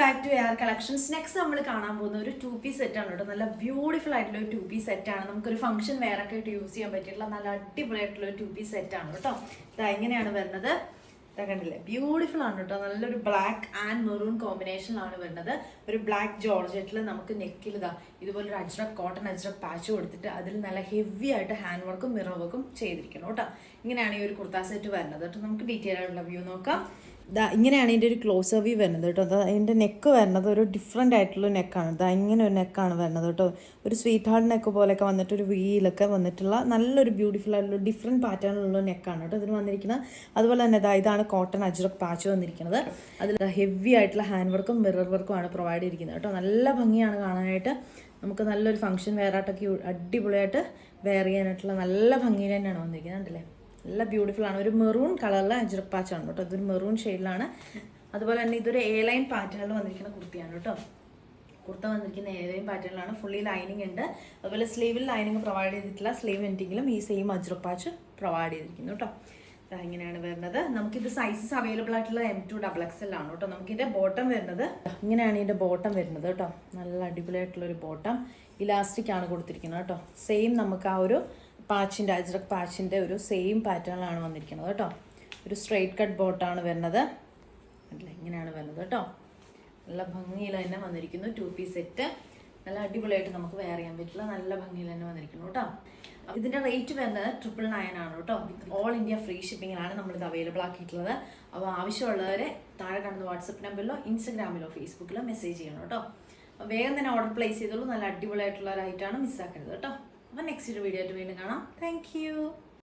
Back to air collections. Next നമ്മൾ കാണാൻ പോകുന്ന ഒരു 2 പീസ് സെറ്റാണ് കേട്ടോ. നല്ല ബ്യൂട്ടിഫുൾ ആയിട്ടുള്ള ഒരു 2 പീസ് സെറ്റാണ്. നമുക്കൊരു ഫംഗ്ഷൻ വെയർ ഒക്കെ ആയിട്ട് യൂസ് ചെയ്യാൻ പറ്റിയിട്ടുള്ള നല്ല അടിപൊളിയായിട്ടുള്ള ഒരു 2 പീസ് സെറ്റാണ് കേട്ടോ. ഇതാ ഇങ്ങനെയാണ് വരുന്നത്. ഇതാ കണ്ടില്ലേ, ബ്യൂട്ടിഫുൾ ആണ് കേട്ടോ. നല്ലൊരു ബ്ലാക്ക് ആൻഡ് മെറൂൺ കോമ്പിനേഷനിലാണ് വരുന്നത്. ഒരു ബ്ലാക്ക് ജോർജറ്റിൽ നമുക്ക് നെക്കിൽ ഇതാ ഇതുപോലൊരു അജ്രക് കോട്ടൺ അജ്രക് പാച്ച് കൊടുത്തിട്ട് അതിൽ നല്ല ഹെവി ആയിട്ട് ഹാൻഡ് വർക്കും മിറർ വർക്കും ചെയ്തിരിക്കണം കേട്ടോ. ഇങ്ങനെയാണ് ഈ ഒരു കുർത്ത സെറ്റ് വരുന്നത് കേട്ടോ. നമുക്ക് ഡീറ്റെയിൽ ആയിട്ടുള്ള വ്യൂ നോക്കാം. ഇതാ ഇങ്ങനെയാണ് ഇതിൻ്റെ ഒരു ക്ലോസ് വ്യൂ വരുന്നത് കേട്ടോ. അതാ അതിൻ്റെ നെക്ക് വരുന്നത് ഒരു ഡിഫറെൻ്റ് ആയിട്ടുള്ള നെക്കാണ്. ഇതാ ഇങ്ങനെ ഒരു നെക്കാണ് വരുന്നത് കേട്ടോ. ഒരു സ്വീറ്റ് ഹാർട്ട് നെക്ക് പോലെയൊക്കെ വന്നിട്ട് ഒരു വീലൊക്കെ വന്നിട്ടുള്ള നല്ലൊരു ബ്യൂട്ടിഫുൾ ആയിട്ടുള്ള ഡിഫറെൻറ്റ് പാറ്റേണിലുള്ള നെക്കാണ് കേട്ടോ ഇതിന് വന്നിരിക്കുന്നത്. അതുപോലെ തന്നെ ഇതാണ് കോട്ടൺ അജ്രക് പാച്ച് വന്നിരിക്കുന്നത്. അതിൽ ഹെവി ആയിട്ടുള്ള ഹാൻഡ് വർക്കും മിറർ വർക്കും ആണ് പ്രൊവൈഡ് ചെയ്തിരിക്കുന്നത് കേട്ടോ. നല്ല ഭംഗിയാണ് കാണാനായിട്ട്. നമുക്ക് നല്ലൊരു ഫംഗ്ഷൻ വെയർ ആയിട്ടൊക്കെ അടിപൊളിയായിട്ട് വെയർ ചെയ്യാനായിട്ടുള്ള നല്ല ഭംഗിയിൽ തന്നെയാണ് വന്നിരിക്കുന്നത്. കണ്ടില്ലേ, നല്ല ബ്യൂട്ടിഫുൾ ആണ്. ഒരു മെറൂൺ കളറിലെ അജ്രക് പാച്ചാണ് കേട്ടോ. ഇതൊരു മെറൂൺ ഷെയ്ഡിലാണ്. അതുപോലെ തന്നെ ഇതൊരു എ ലൈൻ പാറ്റേണിൽ വന്നിരിക്കുന്ന കുർത്തിയാണ് കേട്ടോ. കുർത്ത വന്നിരിക്കുന്ന എ ലൈൻ പാറ്റേണിലാണ്. ഫുള്ളി ലൈനിങ് ഉണ്ട്. അതുപോലെ സ്ലീവിൽ ലൈനിങ് പ്രൊവൈഡ് ചെയ്തിട്ടില്ല. സ്ലീവ് എൻഡിങ്ങിലും ഈ സെയിം അജ്രക് പാച്ച് പ്രൊവൈഡ് ചെയ്തിരിക്കുന്നു കേട്ടോ. ഇങ്ങനെയാണ് വരുന്നത്. നമുക്കിത് സൈസസ് അവൈലബിൾ ആയിട്ടുള്ള M2 XXL ആണ് കേട്ടോ. നമുക്കിതിൻ്റെ ബോട്ടം വരുന്നത് ഇങ്ങനെയാണ്. ഇതിൻ്റെ ബോട്ടം വരുന്നത് കേട്ടോ. നല്ല അടിപൊളിയായിട്ടുള്ളൊരു ബോട്ടം. ഇലാസ്റ്റിക് ആണ് കൊടുത്തിരിക്കുന്നത് കേട്ടോ. സെയിം നമുക്ക് ആ ഒരു പാച്ചിൻ്റെ അജ്രക് പാച്ചിൻ്റെ ഒരു സെയിം പാറ്റേണിലാണ് വന്നിരിക്കുന്നത് കേട്ടോ. ഒരു സ്ട്രെയിറ്റ് കട്ട് ബോട്ടാണ് വരുന്നത്. അല്ല ഇങ്ങനെയാണ് വരുന്നത് കേട്ടോ. നല്ല ഭംഗിയിൽ തന്നെ വന്നിരിക്കുന്നു 2 പീസ് സെറ്റ്. നല്ല അടിപൊളിയായിട്ട് നമുക്ക് വെയർ ചെയ്യാൻ പറ്റില്ല. നല്ല ഭംഗിയിൽ തന്നെ വന്നിരിക്കുന്നു കേട്ടോ. ഇതിൻ്റെ റേറ്റ് വരുന്നത് 999 ആണ് കേട്ടോ. ഓൾ ഇന്ത്യ ഫ്രീ ഷിപ്പിങ്ങിലാണ് നമ്മളിത് അവൈലബിൾ ആക്കിയിട്ടുള്ളത്. അപ്പോൾ ആവശ്യമുള്ളവരെ താഴെ കാണുന്ന വാട്സപ്പ് നമ്പറിലോ ഇൻസ്റ്റഗ്രാമിലോ ഫേസ്ബുക്കിലോ മെസ്സേജ് ചെയ്യണം കേട്ടോ. വേഗം തന്നെ ഓർഡർ പ്ലേസ് ചെയ്തോളൂ. നല്ല അടിപൊളിയായിട്ടുള്ള ഒരു ഐറ്റമാണ്, മിസ്സാക്കരുത് കേട്ടോ. അപ്പോൾ നെക്സ്റ്റ് ഒരു വീഡിയോ ആയിട്ട് വീണ്ടും കാണാം. താങ്ക്